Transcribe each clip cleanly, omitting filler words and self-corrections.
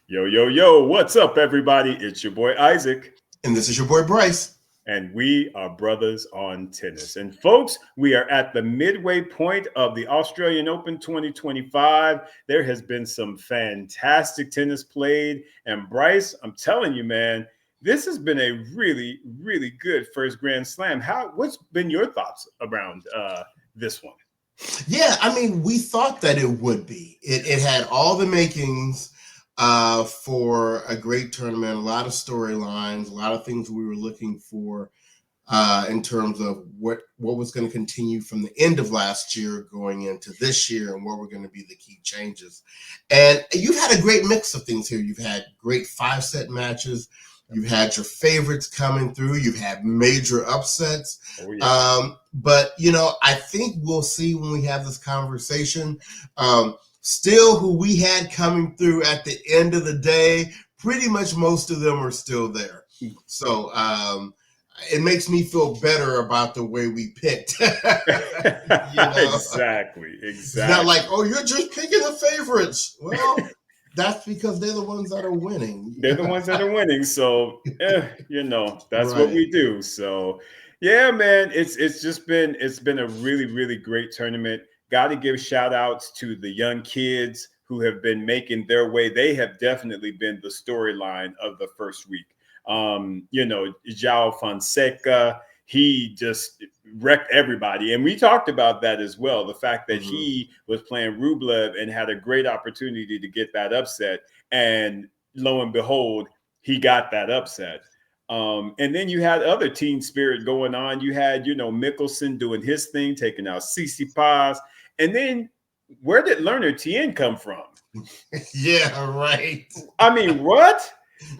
Yo, yo, yo, what's up, everybody? It's your boy Isaac, And this is your boy Bryce. and we are brothers on tennis. And folks, we are at the midway point of the Australian Open 2025. There has been some fantastic tennis played. And Bryce, I'm telling you, man, this has been a really, really good first Grand Slam. What's been your thoughts around this one? Yeah, I mean, we thought that it would be. It had all the makings for a great tournament, a lot of storylines, a lot of things we were looking for in terms of what was going to continue from the end of last year going into this year and what were going to be the key changes. And you've had a great mix of things here. You've had great 5-set matches. You've had your favorites coming through. You've had major upsets. Oh, yeah. But, I think we'll see when we have this conversation. Still, who we had coming through at the end of the day, pretty much most of them are still there. So it makes me feel better about the way we picked. Exactly. It's not like, oh, you're just picking the favorites. Well, that's because they're the ones that are winning. They're the ones that are winning. So, that's Right. what we do. So, yeah, man, it's been a really, really great tournament. Got to give shout outs to the young kids who have been making their way. They have definitely been the storyline of the first week. João Fonseca, he just wrecked everybody. And we talked about that as well. The fact that he was playing Rublev and had a great opportunity to get that upset. And lo and behold, he got that upset. And then you had other team spirit going on. You had, Mickelson doing his thing, taking out Tsitsipas. And then where did Lerner Tien come from? Yeah, right. I mean, what?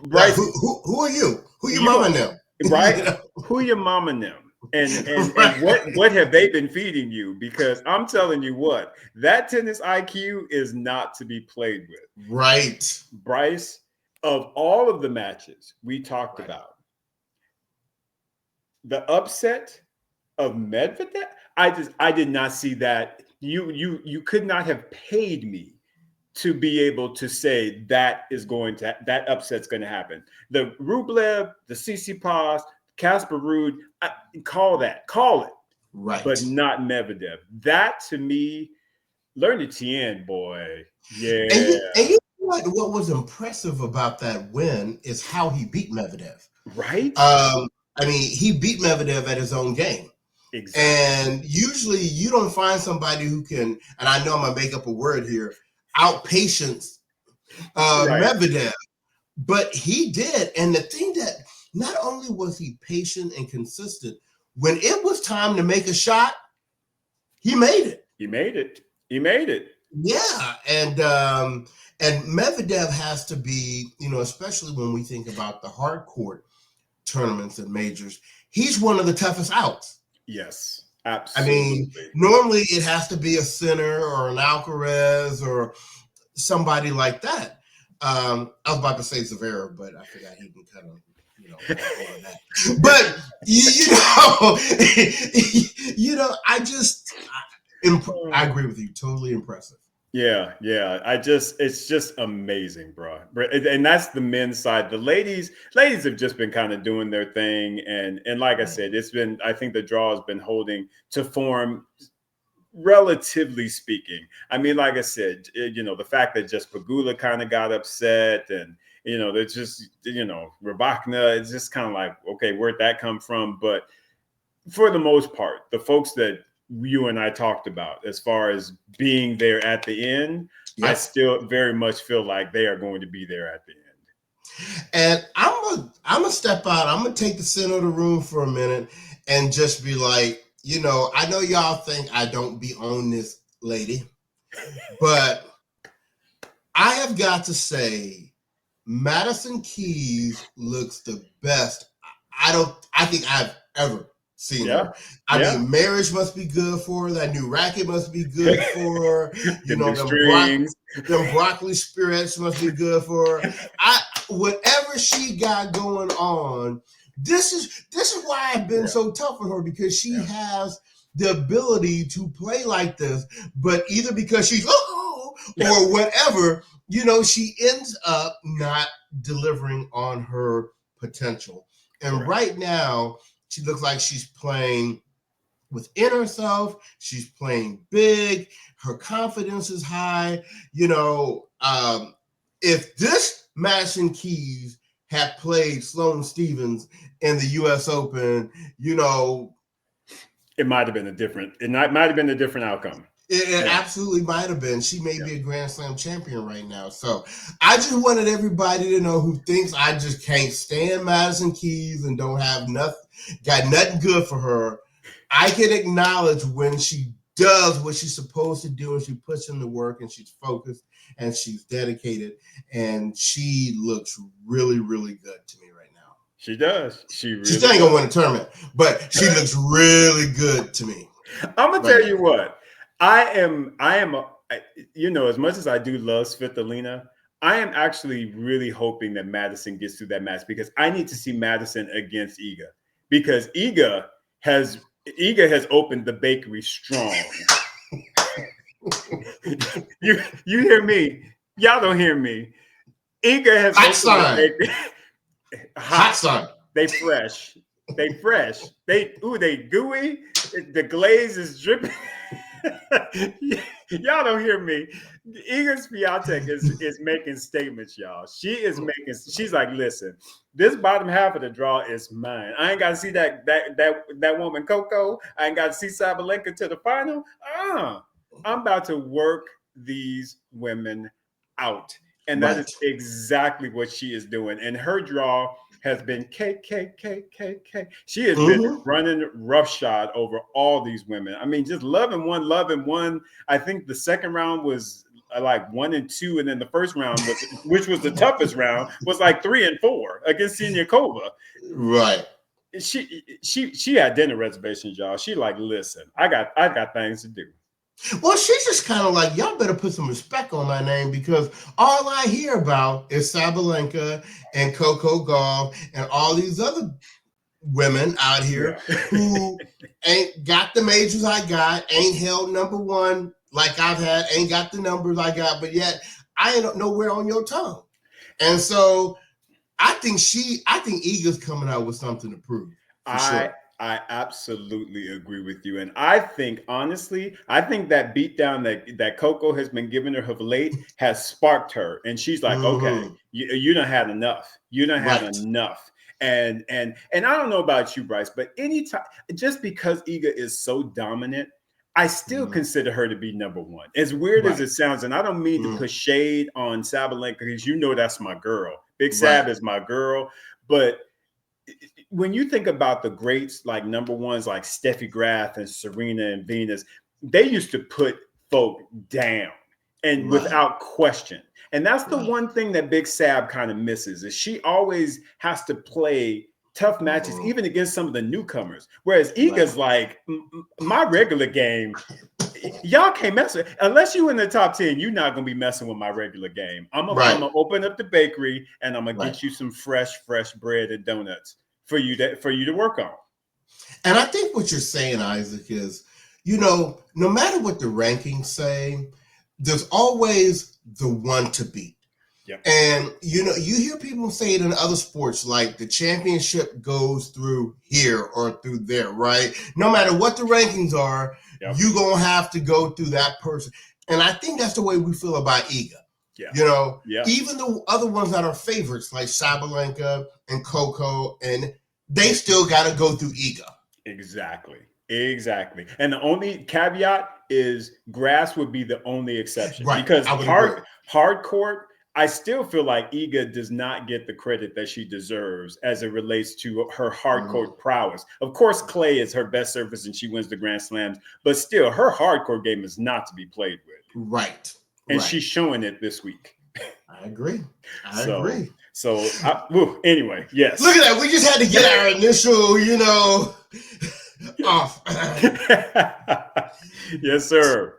Right. Who are you? Who your mama now? Right? Who your mama now? And Right. what have they been feeding you? Because I'm telling you what, that tennis IQ is not to be played with. Right. Bryce, of all of the matches we talked about, the upset of Medvedev, I did not see that. You could not have paid me to be able to say that upset's going to happen. The Rublev, the Tsitsipas, Casper Ruud, call it, Right. but not Medvedev. That to me, Lerner Tien, boy, yeah. And you know what was impressive about that win is how he beat Medvedev. Right? I mean, he beat Medvedev at his own game. Exactly. And usually you don't find somebody who can, and I know I'm going to make up a word here, outpatience Right. Medvedev. But he did. And the thing that not only was he patient and consistent, when it was time to make a shot, he made it. He made it. Yeah. And Medvedev has to be, especially when we think about the hard court tournaments and majors, he's one of the toughest outs. Yes, absolutely. I mean, normally it has to be a Sinner or an Alcaraz or somebody like that. I was about to say Zverev, but I forgot he can kind of, all of that. But I agree with you. Totally impressive. Yeah. It's just amazing, bro. And that's the men's side. The ladies have just been kind of doing their thing. And like I said, I think the draw has been holding to form, relatively speaking. I mean, like I said, the fact that just Pegula kind of got upset and, they're just, Rybakina, it's just kind of like, okay, where'd that come from? But for the most part, the folks that you and I talked about as far as being there at the end, yep. I still very much feel like they are going to be there at the end. And I'm gonna step out. I'm gonna take the center of the room for a minute and just be like, I know y'all think I don't be on this lady, but I have got to say Madison Keys looks the best I think I've ever seen her. I mean, marriage must be good for her. That new racket must be good for her. Them broccoli spirits must be good for her. Whatever she got going on, this is why I've been so tough on her, because she has the ability to play like this, but either because she's or whatever, she ends up not delivering on her potential. And Correct. right now, she looks like she's playing within herself. She's playing big. Her confidence is high. If this Madison Keys had played Sloane Stephens in the U.S. Open, it might have been a different outcome. it Yeah. absolutely might have been. She may Yeah. be a Grand Slam champion right now. So I just wanted everybody to know who thinks I just can't stand Madison Keys and got nothing good for her. I can acknowledge when she does what she's supposed to do and she puts in the work and she's focused and she's dedicated and she looks really, really good to me right now. She does. She still ain't gonna win a tournament, but she looks really good to me. I'm gonna tell you what. I am as much as I do love Svitolina, I am actually really hoping that Madison gets through that match because I need to see Madison against Iga because Iga has opened the bakery strong. you hear me? Y'all don't hear me. Iga has hot opened the bakery. Hot sign. They fresh. They gooey. The glaze is dripping. Y'all don't hear me. Iga Swiatek is making statements, y'all. She's like, listen, this bottom half of the draw is mine. I ain't got to see that woman Coco. I ain't got to see Sabalenka to the final. I'm about to work these women out. And that is exactly what she is doing. And her draw has been K. She has been running roughshod over all these women. I mean, just loving one. I think the second round was like 1 and 2, and then the first round which was the toughest round, was like 3 and 4 against Siniakova. Right. She had dinner reservations, y'all. She like, listen, I got things to do. Well, she's just kind of like, y'all better put some respect on my name because all I hear about is Sabalenka and Coco Gauff and all these other women out here who ain't got the majors I got, ain't held number one like I've had, ain't got the numbers I got, but yet I ain't nowhere on your tongue. And so I think Iga's coming out with something to prove. I absolutely agree with you. And I think, honestly, that beatdown that Coco has been giving her of late has sparked her. And she's like, okay, you done had enough. You done had enough. And I don't know about you, Bryce, but anytime, just because Iga is so dominant, I still consider her to be number one. As weird as it sounds, and I don't mean to put shade on Sabalenka because that's my girl. Big Sab is my girl. But when you think about the greats like number ones like Steffi Graf and Serena and Venus, they used to put folk down and without question. And that's the one thing that Big Sab kind of misses is she always has to play tough matches, even against some of the newcomers. Whereas Iga's like, my regular game, y'all can't mess with unless you in the top 10. You're not gonna be messing with my regular game. I'm gonna open up the bakery and I'm gonna get you some fresh bread and donuts for you to work on. And I think what you're saying, Isaac, is no matter what the rankings say, there's always the one to beat. Yep. And you hear people say it in other sports, like the championship goes through here or through there, right? No matter what the rankings are, you're gonna have to go through that person. And I think that's the way we feel about Iga. Yeah. Even the other ones that are favorites, like Sabalenka and Coco, and they still got to go through Iga. Exactly. And the only caveat is grass would be the only exception because hard court, I still feel like Iga does not get the credit that she deserves as it relates to her hard court prowess. Of course, clay is her best surface and she wins the Grand Slams, but still, her hard court game is not to be played with. Right. And she's showing it this week. I agree. I agree. So, anyway, yes. Look at that. We just had to get our initial, off. Yes, sir.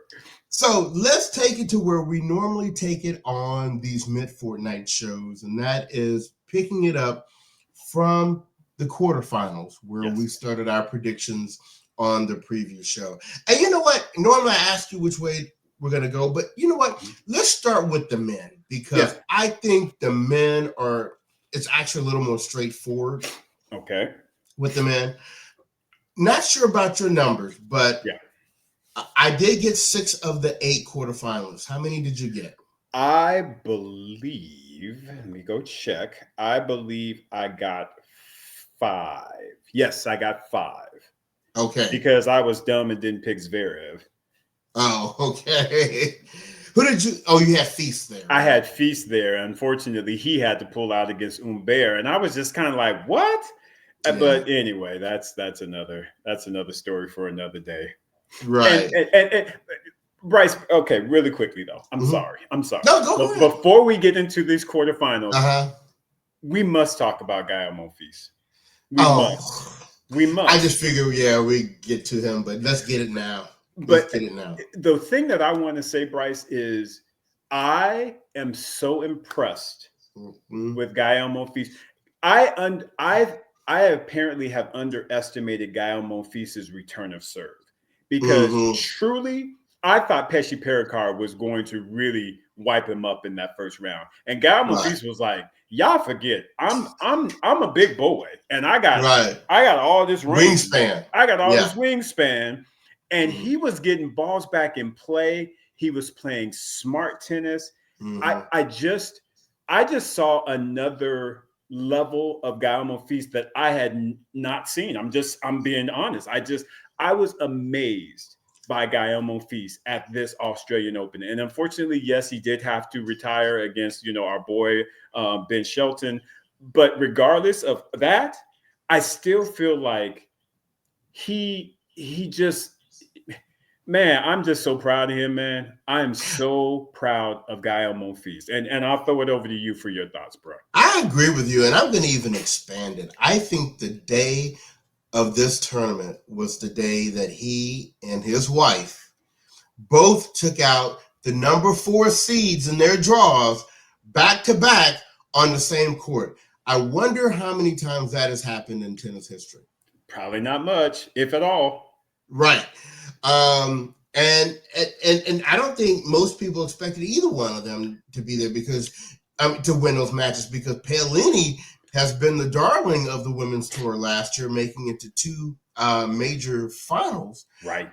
So let's take it to where we normally take it on these Mid-Fortnight shows, and that is picking it up from the quarterfinals, where we started our predictions on the previous show. And you know what? Normally I ask you which way we're going to go, but you know what? Let's start with the men. because I think the men are. It's actually a little more straightforward. Okay. With the men, not sure about your numbers, but yeah, I did get 6 of the 8 quarterfinalists. How many did you get? I believe. Let me go check. I believe I got 5. Yes, I got 5 Okay. because I was dumb and didn't pick Zverev. Oh, okay. Who did you? Oh, you had Feast there. I Right? had Feast there. Unfortunately, he had to pull out against Humbert, and I was just kind of like, "What?" Yeah. But anyway, that's another story for another day. Right. And Bryce, okay, really quickly though. I'm sorry. No, go But ahead. before we get into these quarterfinals, Uh-huh. we must talk about Gael Monfils. We Oh, must. We I just must. figured, yeah, we get to him, but let's get it now. But Let's get it now. the thing that I want to say, Bryce, is I am so impressed with Gael Monfils. I apparently have underestimated Gael Monfils' return of serve because truly, I thought Pesci Pericard was going to really wipe him up in that first round, and Gael Monfils was like, "Y'all forget, I'm a big boy, and I got all this range, wingspan. I got all this wingspan." And he was getting balls back in play. He was playing smart tennis. I just saw another level of Gael Monfils that I had not seen. I'm being honest. I was amazed by Gael Monfils at this Australian Open. And unfortunately, yes, he did have to retire against, our boy, Ben Shelton. But regardless of that, I still feel like he just, man, I'm just so proud of him, man. I am so proud of Gael Monfils. And I'll throw it over to you for your thoughts, bro. I agree with you, and I'm going to even expand it. I think the day of this tournament was the day that he and his wife both took out the number 4 seeds in their draws back to back on the same court. I wonder how many times that has happened in tennis history. Probably not much, if at all. Right. And I don't think most people expected either one of them to be there because to win those matches, because Paolini has been the darling of the women's tour last year, making it to 2 major finals. Right.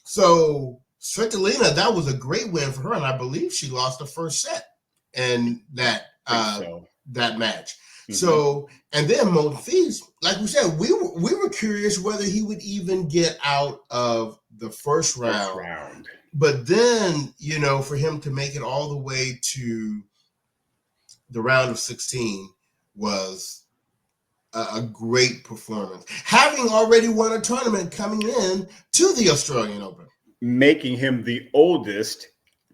So Svitolina, that was a great win for her, and I believe she lost the first set in that that match. So, and then Monfils, like we said, we were curious whether he would even get out of the first round. But then, for him to make it all the way to the round of 16 was a great performance. Having already won a tournament coming in to the Australian Open. Making him the oldest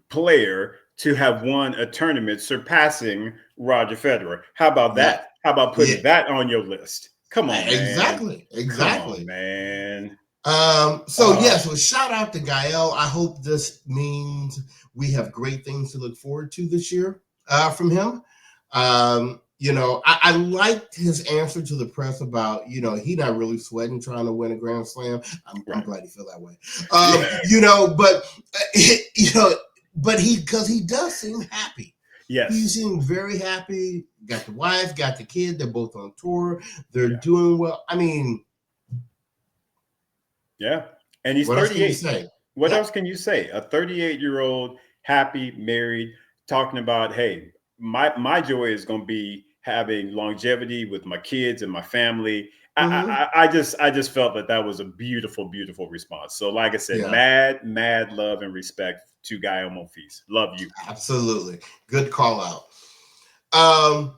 player to have won a tournament, surpassing Roger Federer. How about that? How about putting that on your list? Come on, man. Exactly. Come on, man. So shout out to Gael. I hope this means we have great things to look forward to this year from him. I liked his answer to the press about, he not really sweating trying to win a Grand Slam. I'm glad he feel that way. But because he does seem happy. Yes. He seemed very happy. Got the wife, got the kid. They're both on tour. They're doing well. I mean, yeah. And he's 38. What else can you say? A 38-year-old, happy, married, talking about, hey, my joy is going to be having longevity with my kids and my family. I just felt that was a beautiful, beautiful response. So like I said, mad love and respect to Gael Monfils. Love you. Absolutely. Good call out. I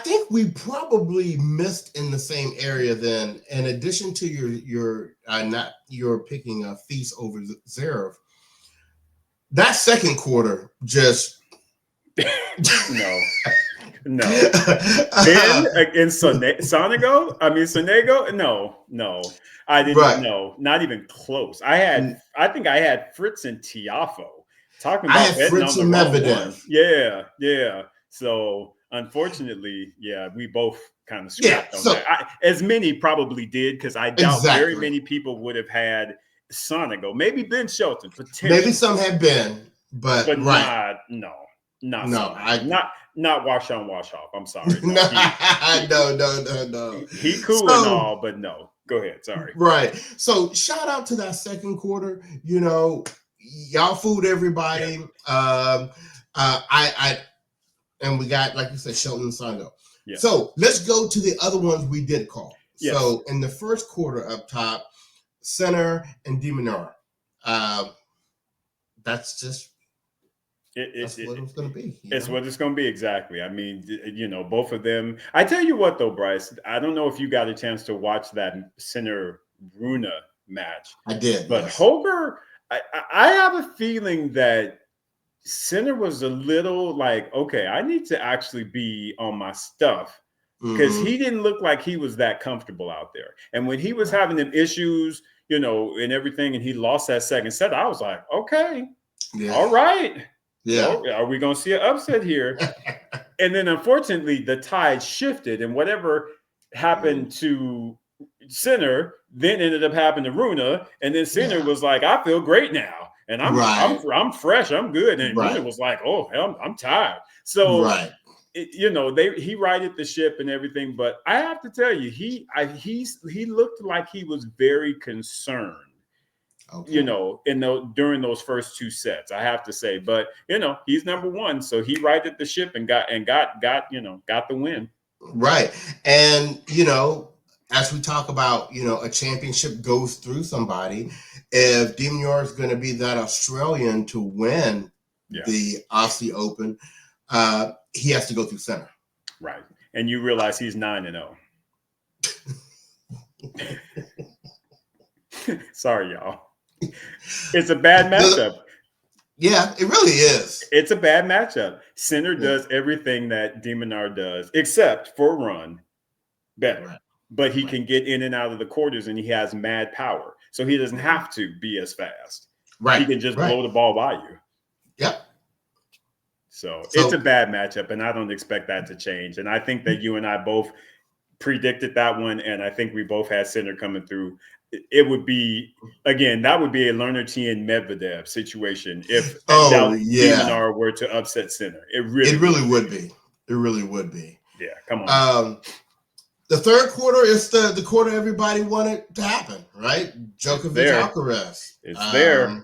think we probably missed in the same area then, in addition to your picking a Feast over Zverev. That second quarter just no. Ben against Sonego? No. I didn't know. Not even close. I think I had Fritz and Tiafoe talking about Fritz and Medvedev. Yeah. So unfortunately, we both kind of scrapped on that. As many probably did, because I doubt very many people would have had Sonego. Maybe Ben Shelton, potentially. Maybe some had been. but but right. not No, somebody, not wash on, wash off. I'm sorry, no, no. he cool and So all, but no. Go ahead, sorry. right. So shout out to that second quarter. Y'all fooled everybody. I and we got, like you said, Shelton and Sando. Yes. So let's go to the other ones we did call. Yes. So in the first quarter up top, Center and Demonor. That's just that's what it's going to be. It's what it's going to be, exactly. I mean, both of them. I tell you what, though, Bryce, I don't know if you got a chance to watch that Center Runa match. I did, but yes. Hoger, I have a feeling that Center was a little like, okay, I need to actually be on my stuff, because he didn't look like he was that comfortable out there. And when he was having them issues, and everything, and he lost that second set, I was like, okay, all right. Yeah. Well, are we going to see an upset here? And then, unfortunately, the tide shifted, and whatever happened to Center then ended up happening to Runa, and then Center was like, I feel great now, and I'm fresh, I'm good, and Runa was like, oh hell, I'm tired. So he righted the ship and everything, but I have to tell you, he looked like he was very concerned. Okay. During those first two sets, I have to say, but he's number one, so he righted the ship and got the win. Right. And as we talk about, a championship goes through somebody. If Demonor is going to be that Australian to win the Aussie Open, he has to go through Center. Right. And you realize he's 9-0. Sorry, y'all. It's a bad matchup. Yeah, it really is. It's a bad matchup. Center does everything that Demonor does, except for run better. Right. But he can get in and out of the quarters, and he has mad power. So he doesn't have to be as fast. Right. He can just blow the ball by you. Yep. So it's a bad matchup, and I don't expect that to change. And I think that you and I both predicted that one, and I think we both had Center coming through. It would be, again, that would be a Lerner Tien Medvedev situation if Demonor were to upset Center. It really would be. It really would be. Yeah, come on. The third quarter is the quarter everybody wanted to happen, right? Djokovic Alcaraz. It's there.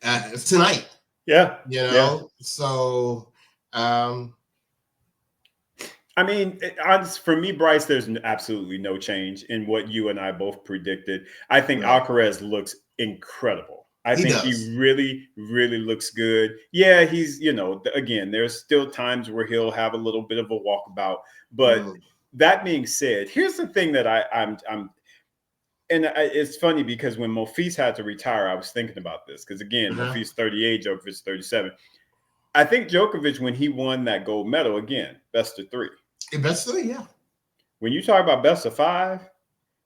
It's tonight. Yeah. So I mean, for me, Bryce, there's absolutely no change in what you and I both predicted. I think Alcaraz looks incredible. I think he really, really looks good. Yeah, he's, again, there's still times where he'll have a little bit of a walkabout. But that being said, here's the thing that it's funny because when Monfils had to retire, I was thinking about this because, again, Monfils 38, Djokovic 37. I think Djokovic, when he won that gold medal, again, best of three. Best of three, yeah. When you talk about best of five,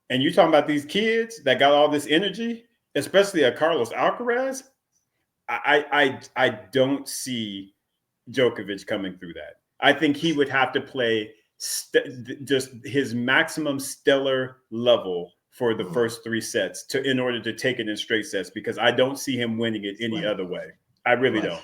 and you talking about these kids that got all this energy, especially a Carlos Alcaraz, I don't see Djokovic coming through that. I think he would have to play just his maximum stellar level for the first three sets in order to take it in straight sets, because I don't see him winning it any other way. I really don't.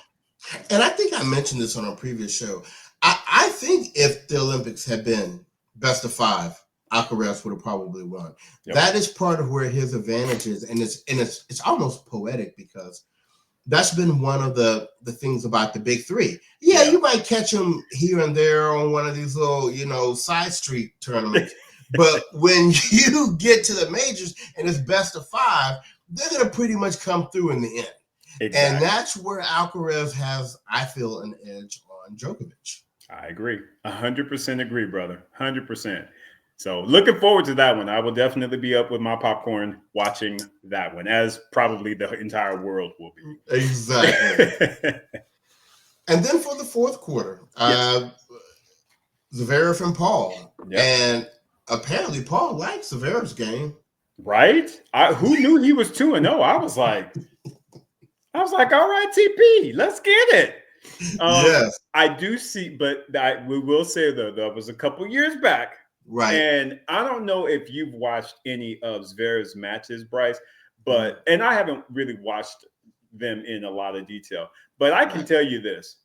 And I think I mentioned this on our previous show. I think if the Olympics had been best of five, Alcaraz would have probably won. Yep. That is part of where his advantage is, and it's almost poetic because that's been one of the things about the big three. Yeah, you might catch him here and there on one of these little, side street tournaments. But when you get to the majors and it's best of five, they're going to pretty much come through in the end. Exactly. And that's where Alcaraz has, I feel, an edge on Djokovic. I agree. 100% agree, brother. 100%. So looking forward to that one. I will definitely be up with my popcorn watching that one, as probably the entire world will be. Exactly. And then for the fourth quarter, Zverev and Paul. Yep. And apparently Paul likes Zverev's game. Right? Who knew he was 2-0? I was like, all right, TP, let's get it. Yes. I do see, but we will say, though, that was a couple years back. Right. And I don't know if you've watched any of Zverev's matches, Bryce, and I haven't really watched them in a lot of detail. But I can tell you this.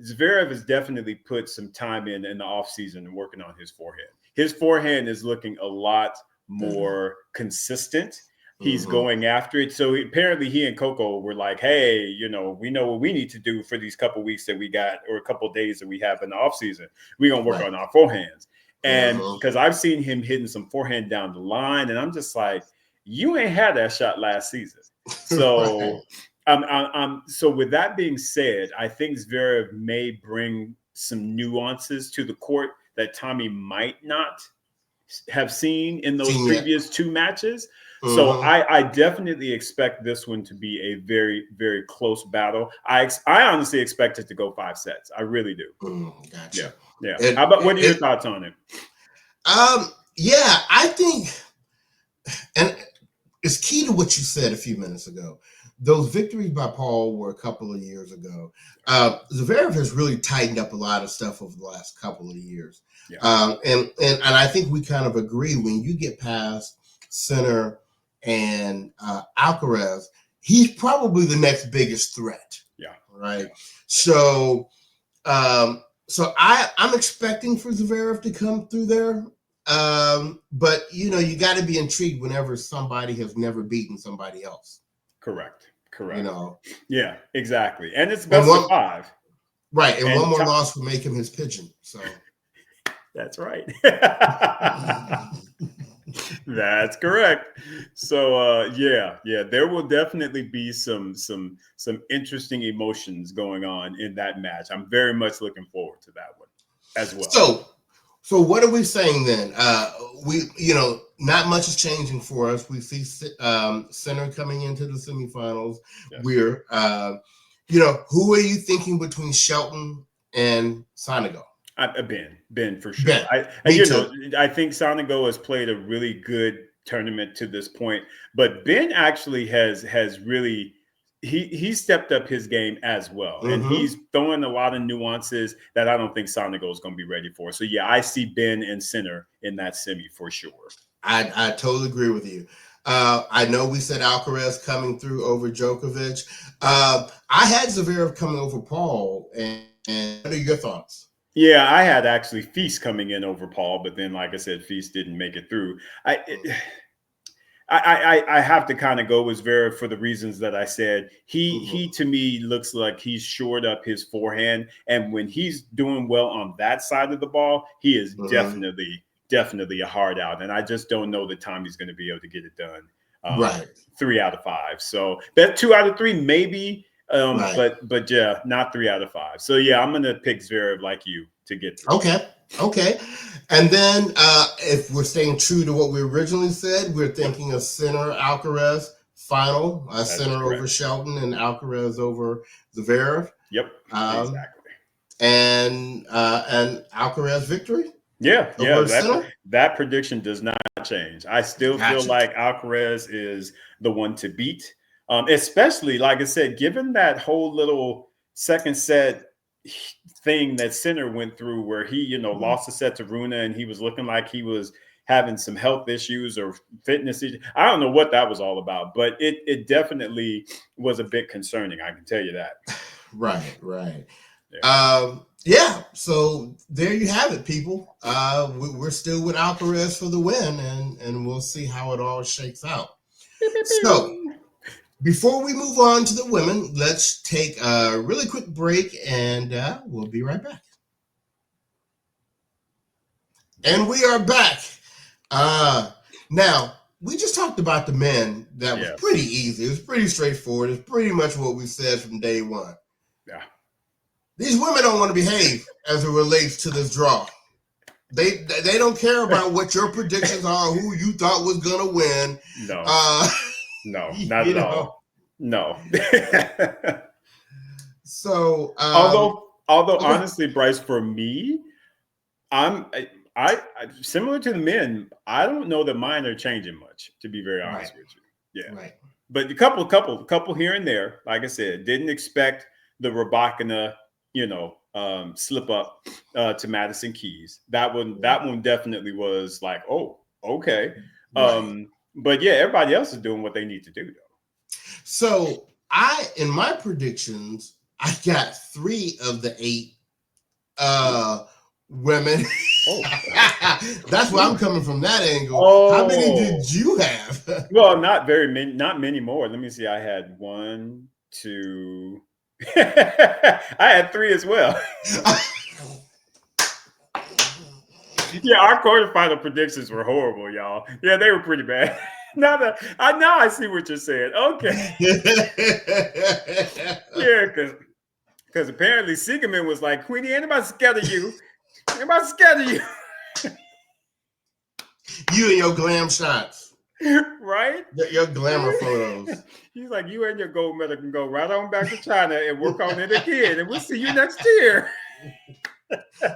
Zverev has definitely put some time in the offseason and working on his forehand. His forehand is looking a lot more consistent. He's going after it. So apparently he and Coco were like, hey, we know what we need to do for these couple weeks that we got, or a couple of days that we have in the offseason. We're going to work on our forehands. And because I've seen him hitting some forehand down the line, and I'm just like, you ain't had that shot last season. So so with that being said, I think Zverev may bring some nuances to the court that Tommy might not have seen in those previous two matches. So I definitely expect this one to be a very, very close battle. I honestly expect it to go 5 sets. I really do. Gotcha. Yeah. How about, what are your thoughts on it? Yeah, I think, and it's key to what you said a few minutes ago. Those victories by Paul were a couple of years ago. Zverev has really tightened up a lot of stuff over the last couple of years. Yeah. And I think we kind of agree, when you get past Sinner and Alcaraz, he's probably the next biggest threat. Yeah. Right. So I'm expecting for Zverev to come through there. But you got to be intrigued whenever somebody has never beaten somebody else. Correct. Yeah, exactly. And it's best of 5. Right. And one more loss would make him his pigeon. So that's right. That's correct. So yeah, there will definitely be some interesting emotions going on in that match. I'm very much looking forward to that one as well. So what are we saying then? We not much is changing for us. We see Sinner coming into the semifinals. Yes. We're who are you thinking between Shelton and Sonego? Ben for sure. I think Sonego has played a really good tournament to this point, but Ben actually has really he stepped up his game as well, and he's throwing a lot of nuances that I don't think Sonego is going to be ready for. So yeah, I see Ben and Sinner in that semi for sure. I totally agree with you. I know we said Alcaraz coming through over Djokovic. I had Zverev coming over Paul, and what are your thoughts? Yeah, I had actually Feast coming in over Paul, but then, like I said, Feast didn't make it through. I have to kind of go with Zverev for the reasons that I said. He to me looks like he's shored up his forehand, and when he's doing well on that side of the ball, he is definitely a hard out. And I just don't know the time he's going to be able to get it done. 3 out of 5. So that 2 out of 3 maybe. But yeah, not 3 out of 5. So yeah, I'm gonna pick Zverev like you to get through. Okay. And then if we're staying true to what we originally said, we're thinking of Sinner Alcaraz final. Sinner over Shelton and Alcaraz over Zverev. Yep. Exactly. And Alcaraz victory. Yeah. That prediction does not change. I still feel like Alcaraz is the one to beat. Especially, like I said, given that whole little second set thing that Sinner went through, where he, lost a set to Runa, and he was looking like he was having some health issues or fitness issues. I don't know what that was all about, but it definitely was a bit concerning. I can tell you that. Right. Yeah. So there you have it, people. We're still with Alcaraz for the win, and we'll see how it all shakes out. So, before we move on to the women, let's take a really quick break, and we'll be right back. And we are back. Now, we just talked about the men. That was pretty easy. It was pretty straightforward. It's pretty much what we said from day one. Yeah. These women don't want to behave as it relates to this draw. They don't care about what your predictions are, who you thought was going to win. No. No, not at all. No. So, although honestly, Bryce, for me, I similar to the men. I don't know that mine are changing much, to be very honest with you. Yeah. Right. But a couple here and there. Like I said, didn't expect the Rybakina, slip up to Madison Keys. That one definitely was like, oh, okay. Right. But yeah, everybody else is doing what they need to do, though. So in my predictions, I got 3 of the 8 women. Oh, That's where I'm coming from that angle. How many oh. did you have? Well, not very many, not many more. Let me see. I had 1, 2. I had 3 as well. Yeah, our quarterfinal predictions were horrible, y'all. Yeah, they were pretty bad. Now I see what you're saying. Okay. Yeah, because apparently Siegerman was like, Queenie, anybody scared of you? Anybody scared of you? You and your glam shots. Right? Your glamour photos. He's like, you and your gold medal can go right on back to China and work on it again. And we'll see you next year.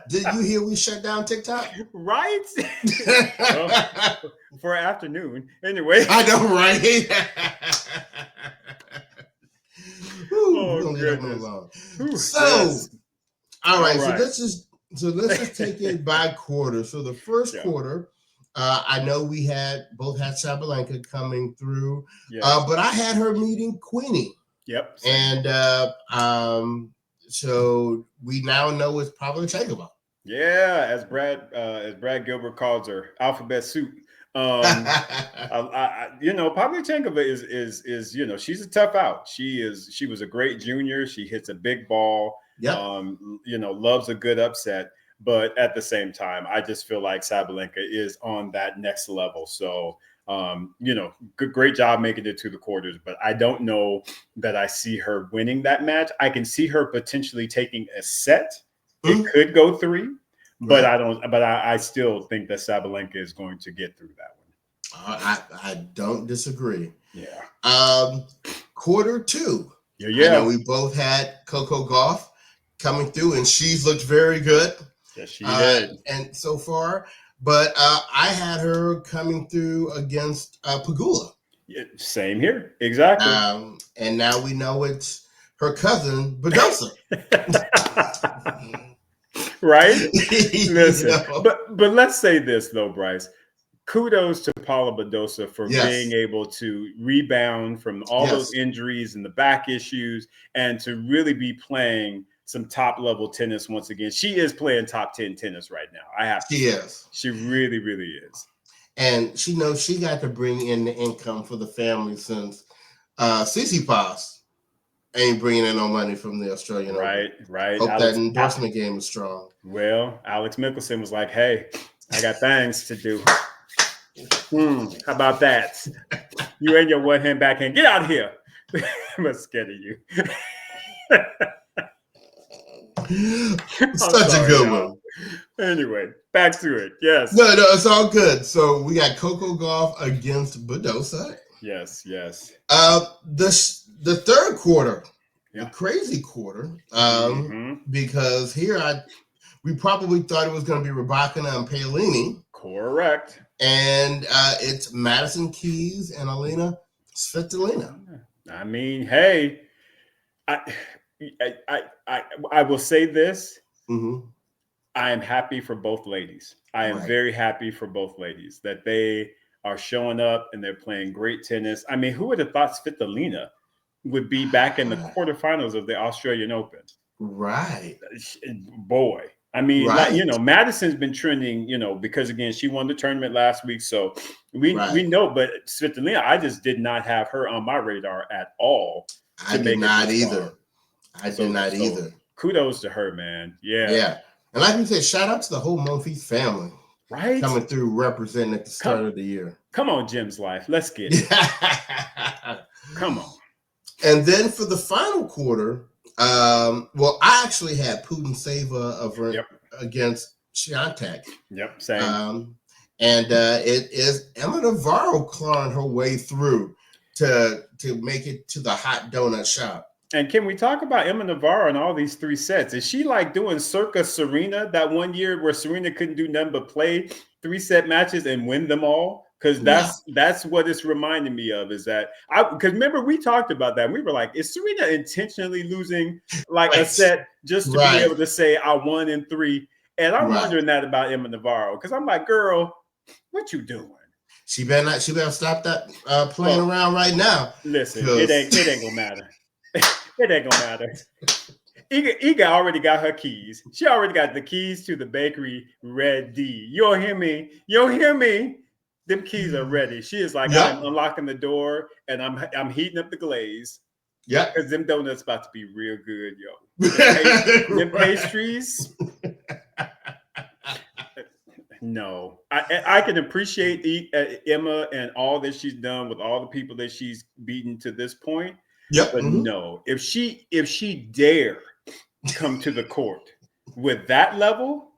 Did you hear we shut down TikTok? Right? Well, for afternoon. Anyway. I know, right? Oh, we're gonna leave that one alone. So, yes. all right. So let's just take it by quarter. So the first quarter, I know we both had Sabalenka coming through, but I had her meeting Queenie. Yep. And so we now know it's Pavlyuchenkova. Yeah, as Brad Gilbert calls her, alphabet soup. Pavlyuchenkova is she's a tough out. She was a great junior. She hits a big ball. Yep. Loves a good upset. But at the same time, I just feel like Sabalenka is on that next level. So, great job making it to the quarters. But I don't know that I see her winning that match. I can see her potentially taking a set. It could go 3, but I don't. But I still think that Sabalenka is going to get through that one. I don't disagree. Yeah. Quarter 2. Yeah. I know we both had Coco Gauff coming through, and she's looked very good. Yes, she did. And so far, but I had her coming through against Pegula. Yeah, same here, exactly. And now we know it's her cousin Bruthas. Right? Listen, but let's say this though, Bryce. Kudos to Paula Badosa for being able to rebound from all those injuries and the back issues, and to really be playing some top level tennis once again. She is playing top 10 tennis right now. She is. She really, really is. And she knows she got to bring in the income for the family since Tsitsipas ain't bringing in no money from the Australian Open. Right. Hope that endorsement game is strong. Well, Alex Mickelson was like, hey, I got things to do. How about that? You and your one hand, backhand. Get out of here. I'm scared of you. Such a good one. Anyway, back to it. Yes. No, it's all good. So we got Coco Gauff against Badosa. Yes. The third quarter, the crazy quarter, because here we probably thought it was going to be Rybakina and Paolini. Correct. And it's Madison Keys and Alina Svitolina. I mean, hey, I will say this. I am happy for both ladies. I am very happy for both ladies that they are showing up and they're playing great tennis. I mean, who would have thought Svitolina would be back in the quarterfinals of the Australian Open? Right. Boy. I mean, Madison's been trending, because again, she won the tournament last week. So we know, but Svitolina, I just did not have her on my radar at all. I did not either. I did not either. Kudos to her, man. Yeah. Yeah. And like we said, shout out to the whole Monfils family. Right. Coming through representing at the start of the year. Come on, Jim's life. Let's get it. Come on. And then for the final quarter, I actually had Putin against Swiatek. Yep, same. And it is Emma Navarro clawing her way through to make it to the hot donut shop. And can we talk about Emma Navarro and all these 3 sets? Is she like doing circa Serena that one year where Serena couldn't do nothing but play 3-set matches and win them all? Because that's what it's reminding me of, is that because remember we talked about that. We were like, is Serena intentionally losing like a set just to be able to say I won in 3? And I'm wondering that about Emma Navarro, because I'm like, girl, what you doing? She better stop that playing around right now. Listen, it ain't gonna matter. It ain't gonna matter. Iga already got her keys. She already got the keys to the bakery ready. You don't hear me? You don't hear me? Them keys are ready. She is like, Yep. I'm unlocking the door and I'm heating up the glaze. Yep. Because them donuts about to be real good, yo. Them pastries. No, I can appreciate Emma and all that she's done with all the people that she's beaten to this point. Yep. But no, if she dare come to the court with that level,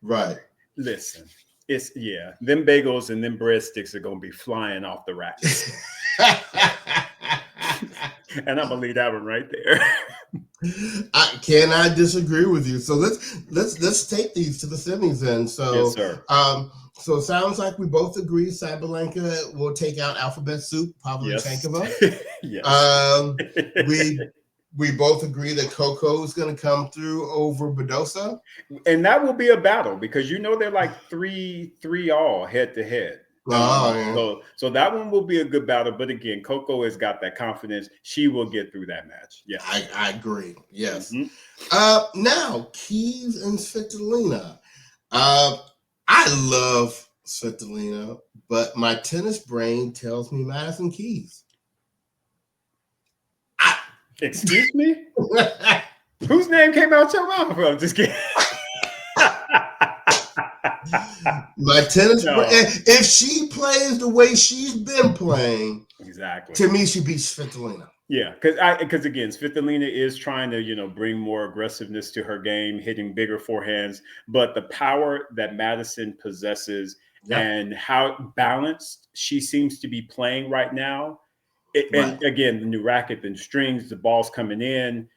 right? Listen, them bagels and them breadsticks are gonna be flying off the racks, and I'm gonna leave that one right there. I cannot disagree with you. So let's take these to the semis then. So yes, sir. So it sounds like we both agree Sabalenka will take out Alphabet Soup, Pavlyuchenkova. Yes. We both agree that Coco is going to come through over Badosa. And that will be a battle because they're like 3-3 head to head. So that one will be a good battle. But again, Coco has got that confidence. She will get through that match. Yeah, I agree. Yes. Mm-hmm. Now, Keys and Svitolina. I love Svitolina, but my tennis brain tells me Madison Keys. Excuse me? Whose name came out your mouth? I'm just kidding. My tennis brain, if she plays the way she's been playing, exactly, to me, she beats Svitolina. Yeah, because again, Svitolina is trying to bring more aggressiveness to her game, hitting bigger forehands, but the power that Madison possesses and how balanced she seems to be playing right now. And again, the new racket, the strings, the ball's coming in.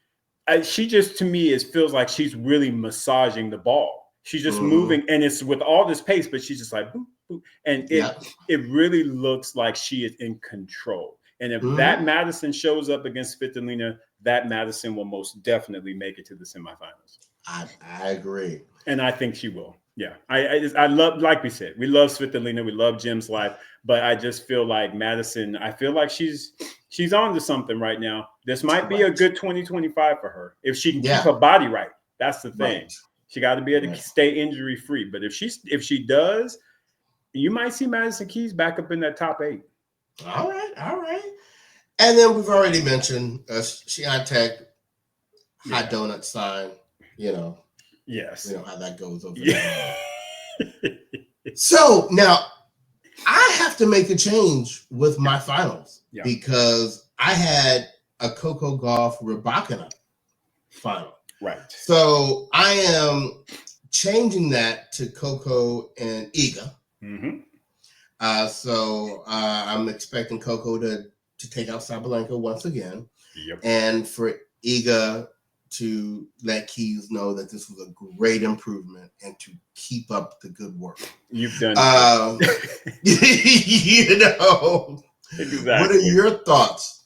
She just, to me, feels like she's really massaging the ball. She's just moving, and it's with all this pace, but she's just like, boop, boop. And it really looks like she is in control. And if that Madison shows up against Svitolina, that Madison will most definitely make it to the semifinals. I agree. And I think she will. Yeah. I love, like we said, we love Svitolina. We love Jim's life. But I just feel like Madison, I feel like she's on to something right now. This might be a good 2025 for her. If she can keep her body right. That's the thing. Right. She got to be able to stay injury free. But if she does, you might see Madison Keys back up in that top 8. All right. And then we've already mentioned Swiatek, hot donut sign, Yes. You know how that goes over there. So now I have to make a change with my finals because I had a Coco Gauff Rybakina final. Right. So I am changing that to Coco and Iga. So I'm expecting Coco to take out Sabalenka once again. Yep. And for Iga to let Keys know that this was a great improvement and to keep up the good work. You've done Exactly. What are your thoughts?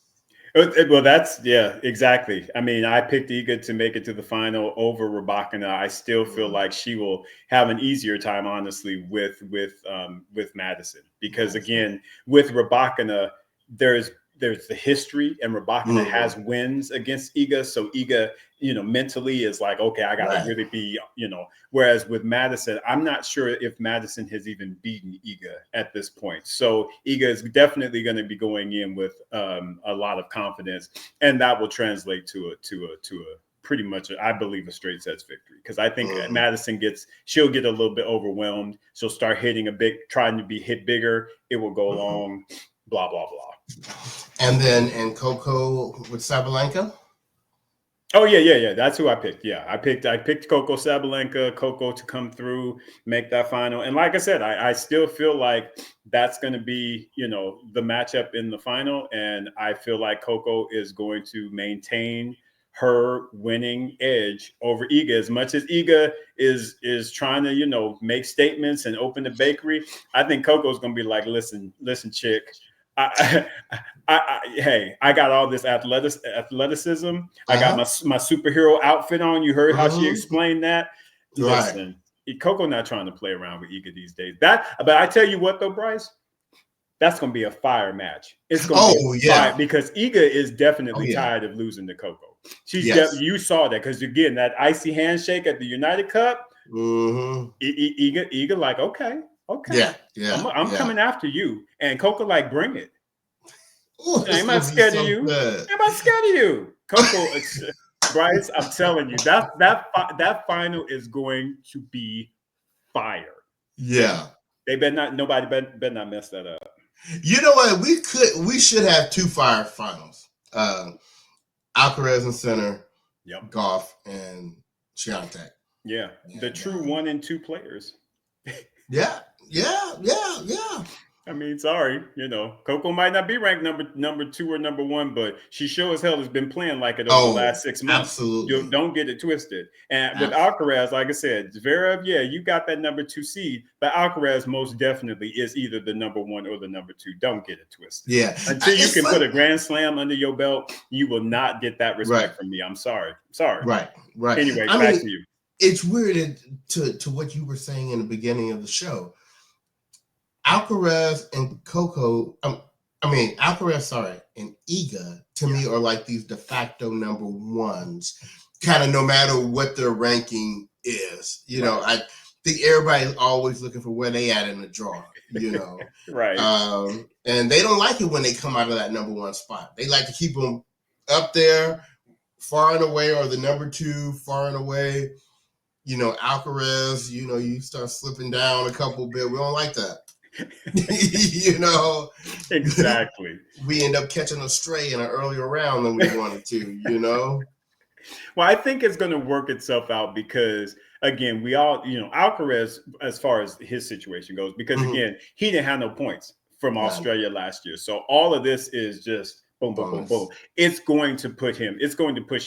Well, that's exactly. I mean, I picked Iga to make it to the final over Rybakina. I still feel like she will have an easier time, honestly, with Madison, because again, with Rybakina, there's the history, and Rybakina has wins against Iga, so Iga, mentally is like, okay, I got to really be, whereas with Madison, I'm not sure if Madison has even beaten Iga at this point. So Iga is definitely going to be going in with a lot of confidence, and that will translate to a pretty much, I believe, a straight sets victory, because I think Madison she'll get a little bit overwhelmed. She'll start hitting trying to be hit bigger. It will go long, blah, blah, blah. And then Coco with Sabalenka? Oh, yeah. That's who I picked. Yeah, I picked Coco Sabalenka, Coco to come through, make that final. And like I said, I still feel like that's going to be, the matchup in the final. And I feel like Coco is going to maintain her winning edge over Iga. As much as Iga is trying to, make statements and open the bakery, I think Coco's going to be like, listen, chick. Hey, I got all this athleticism. I got my superhero outfit on. You heard how she explained that. Listen, Coco not trying to play around with Iga these days. But I tell you what, though, Bryce, that's going to be a fire match. It's going to be fire, because Iga is definitely tired of losing to Coco. Yes. You saw that because again, that icy handshake at the United Cup, Mm-hmm. Eager, like, okay, Yeah. Yeah. I'm Yeah. coming after you, and Coco like, bring it. Oh, I it's ain't not gonna be scared of so you. good. I'm not scared of you, Coco. Bryce, I'm telling you, that final is going to be fire. Yeah. They better not. Nobody better not mess that up. You know what? We should have two fire finals. Alcaraz in center, Yep. Goff and Swiatek. Yeah. The And true 1 and 2 players. yeah. I mean, sorry, Coco might not be ranked number 2 or number 1, but she sure as hell has been playing like it over the Oh, last 6 months. You absolutely. don't get it twisted. And with Alcaraz, like I said, Zverev, yeah, you got that number 2 seed, but Alcaraz most definitely is either the number 1 or the number 2. Don't get it twisted. Yeah. Until you It's can put fun. a Grand Slam under your belt, you will not get that respect Right. from me. I'm sorry. Right. Anyway, I back mean, to you. it's weird to what you were saying in the beginning of the show. Alcaraz and Coco, Alcaraz, sorry, and Iga to me are like these de facto number ones, kind of no matter what their ranking is. I think everybody's always looking for where they at in the draw, Right. And they don't like it when they come out of that number 1 spot. They like to keep them up there, far and away, or the number 2, far and away. Alcaraz, you start slipping down a couple bit. We don't like that. Exactly. We end up catching a stray in an earlier round than we wanted to. Well, I think it's going to work itself out because, again, we all, Alcaraz, as far as his situation goes, because, again, he didn't have no points from Australia last year. So all of this is just boom, boom, boom, boom. It's going to push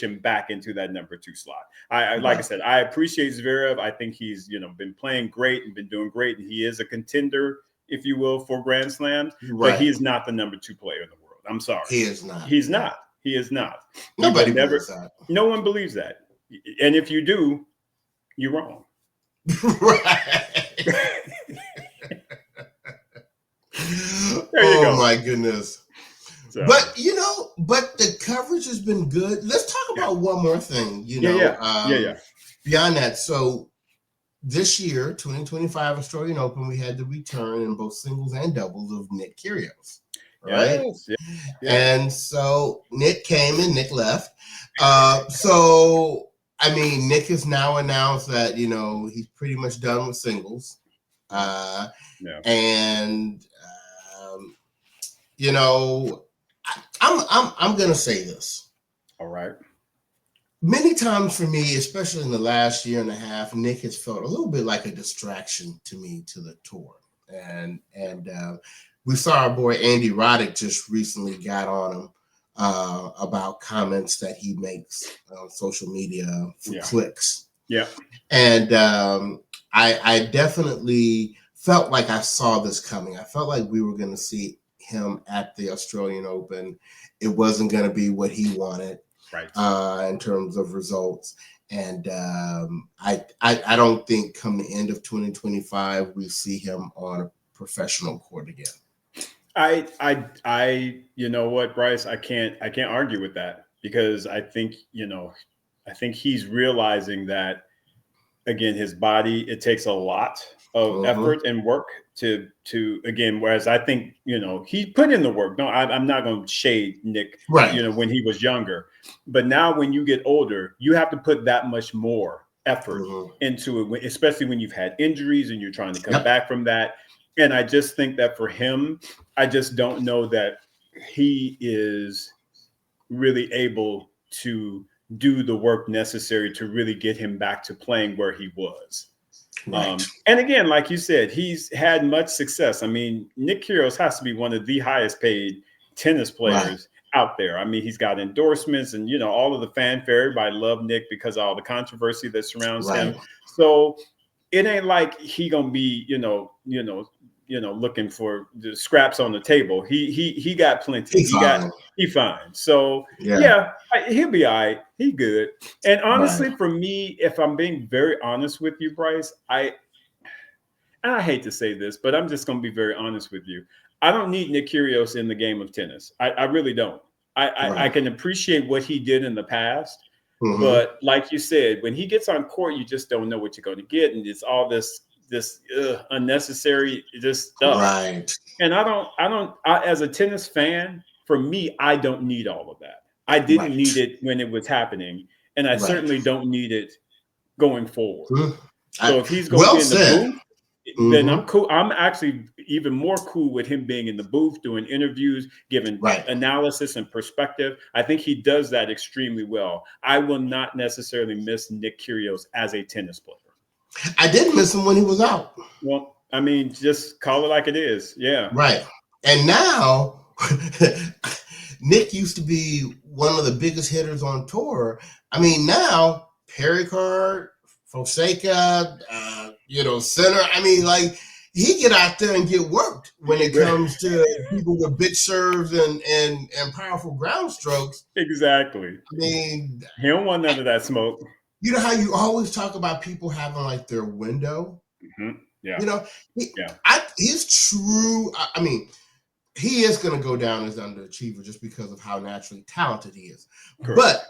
him back into that number 2 slot. Like I said, I appreciate Zverev. I think he's, been playing great and been doing great. And he is a contender, if you will, for Grand Slams, but he is not the number 2 player in the world. I'm sorry. He is not. He's not. He is not. Nobody believes that. No one believes that. And if you do, you're wrong. Right. There you go. My goodness. So. But the coverage has been good. Let's talk about one more thing. Beyond that, so this year, 2025 Australian Open, we had the return in both singles and doubles of Nick Kyrgios. Right? Yes. And so Nick came and Nick left. So I mean, Nick has now announced that he's pretty much done with singles. And I'm gonna say this. All right. Many times for me, especially in the last year and a half, Nick has felt a little bit like a distraction to me to the tour. And we saw our boy Andy Roddick just recently got on him about comments that he makes on social media for clicks. Yeah. And I definitely felt like I saw this coming. I felt like we were going to see him at the Australian Open. It wasn't going to be what he wanted, right? In terms of results. And I don't think come the end of 2025 we see him on a professional court again. You know what, Bryce? I can't argue with that because I think he's realizing that, again, his body, it takes a lot of effort and work to again, whereas I think, he put in the work. No, I'm not going to shade Nick, when he was younger, but now when you get older, you have to put that much more effort into it, especially when you've had injuries and you're trying to come back from that. And I just think that for him, I just don't know that he is really able to do the work necessary to really get him back to playing where he was. Right. And again, like you said, he's had much success. I mean, Nick Kyrgios has to be one of the highest paid tennis players out there. I mean, he's got endorsements and, all of the fanfare. Everybody loved Nick because of all the controversy that surrounds him. So it ain't like he gonna be, looking for the scraps on the table. He got plenty. He fine. So he'll be all right. He good. And honestly, for me, if I'm being very honest with you, Bryce, I hate to say this, but I'm just gonna be very honest with you. I don't need Nick Kyrgios in the game of tennis. I really don't. I can appreciate what he did in the past. Mm-hmm. But like you said, when he gets on court, you just don't know what you're going to get, and it's all this unnecessary stuff. Right. And as a tennis fan, for me, I don't need all of that. I didn't need it when it was happening, and I certainly don't need it going forward. So if he's going to be in the booth, then I'm cool. I'm actually even more cool with him being in the booth, doing interviews, giving analysis and perspective. I think he does that extremely well. I will not necessarily miss Nick Kyrgios as a tennis player. I didn't miss him when he was out. Well, I mean, just call it like it is. Yeah. Right. And now, Nick used to be one of the biggest hitters on tour. I mean, now, Pericard, Fonseca, Center. I mean, like, he get out there and get worked when it comes to people with big serves and powerful ground strokes. Exactly. I mean, he don't want none of that smoke. You know how you always talk about people having like their window? Mm-hmm. Yeah. You know, his true, I mean, he is going to go down as underachiever just because of how naturally talented he is. Correct. But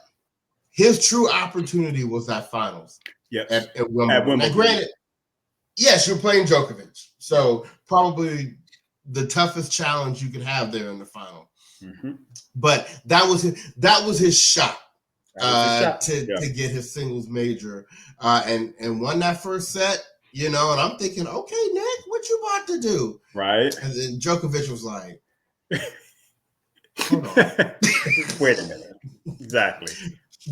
his true opportunity was that finals. Yes. At Wimbledon. Now, granted, yes, you're playing Djokovic. So probably the toughest challenge you could have there in the final. Mm-hmm. But that was his shot. To get his singles major and won that first set, and I'm thinking, okay, Nick, what you about to do? Right. And then Djokovic was like, hold on. Wait a minute. Exactly.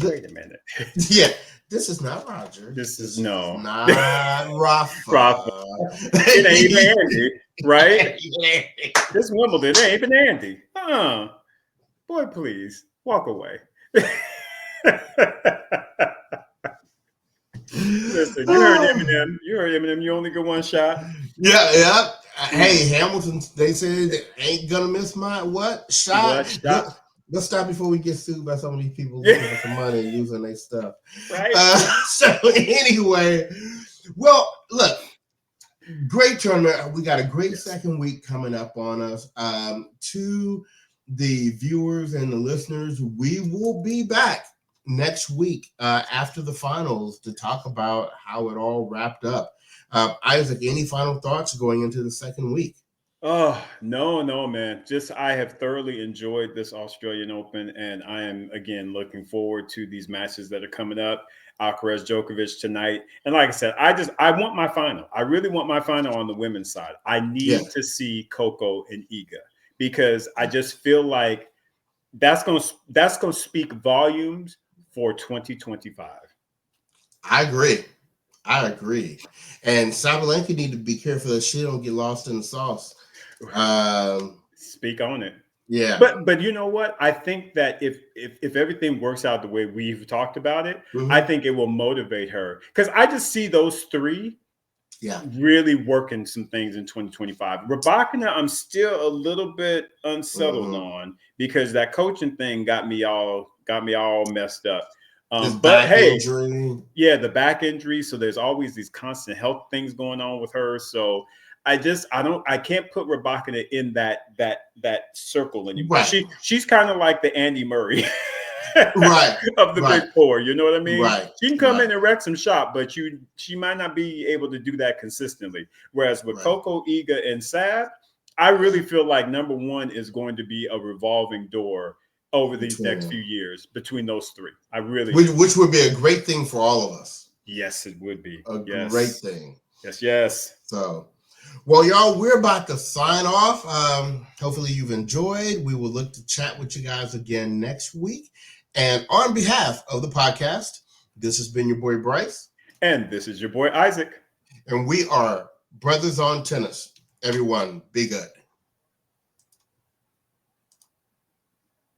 Wait a minute. Yeah. This is not Roger. This is not Rafa. Rafa. It ain't even Andy, right? This Wimbledon, it ain't even Andy. Boy, please, walk away. Listen, you heard Eminem. You only get one shot. Yeah. Hey, Hamilton. They said they ain't gonna miss my shot. Let's stop before we get sued by some of these people looking for some money and using their stuff. Right. So anyway, well, look, great tournament. We got a great second week coming up on us. To the viewers and the listeners, we will be back next week after the finals to talk about how it all wrapped up. Isaac, any final thoughts going into the second week? Oh, no, man. Just I have thoroughly enjoyed this Australian Open, and I am, again, looking forward to these matches that are coming up. Alcaraz, Djokovic tonight. And like I said, I want my final. I really want my final on the women's side. I need to see Coco and Iga because I just feel like that's going to speak volumes for 2025. I agree. And Sabalenka need to be careful that she don't get lost in the sauce. Speak on it. Yeah. But you know what? I think that if everything works out the way we've talked about it, I think it will motivate her. Because I just see those three really working some things in 2025. Rybakina, I'm still a little bit unsettled on because that coaching thing got me all messed up. But hey, the back injury. So there's always these constant health things going on with her. So I can't put Rybakina in that circle anymore. Right. She's kind of like the Andy Murray of the big four. You know what I mean? Right. She can come in and wreck some shop, but she might not be able to do that consistently. Whereas with Coco, Iga, and Sad, I really feel like number one is going to be a revolving door over these next few years between those three. I really which would be a great thing for all of us. Yes, it would be. A great thing. Yes. So, well, y'all, we're about to sign off. Hopefully you've enjoyed. We will look to chat with you guys again next week. And on behalf of the podcast, this has been your boy Bryce. And this is your boy Isaac. And we are Brothers on Tennis. Everyone, be good.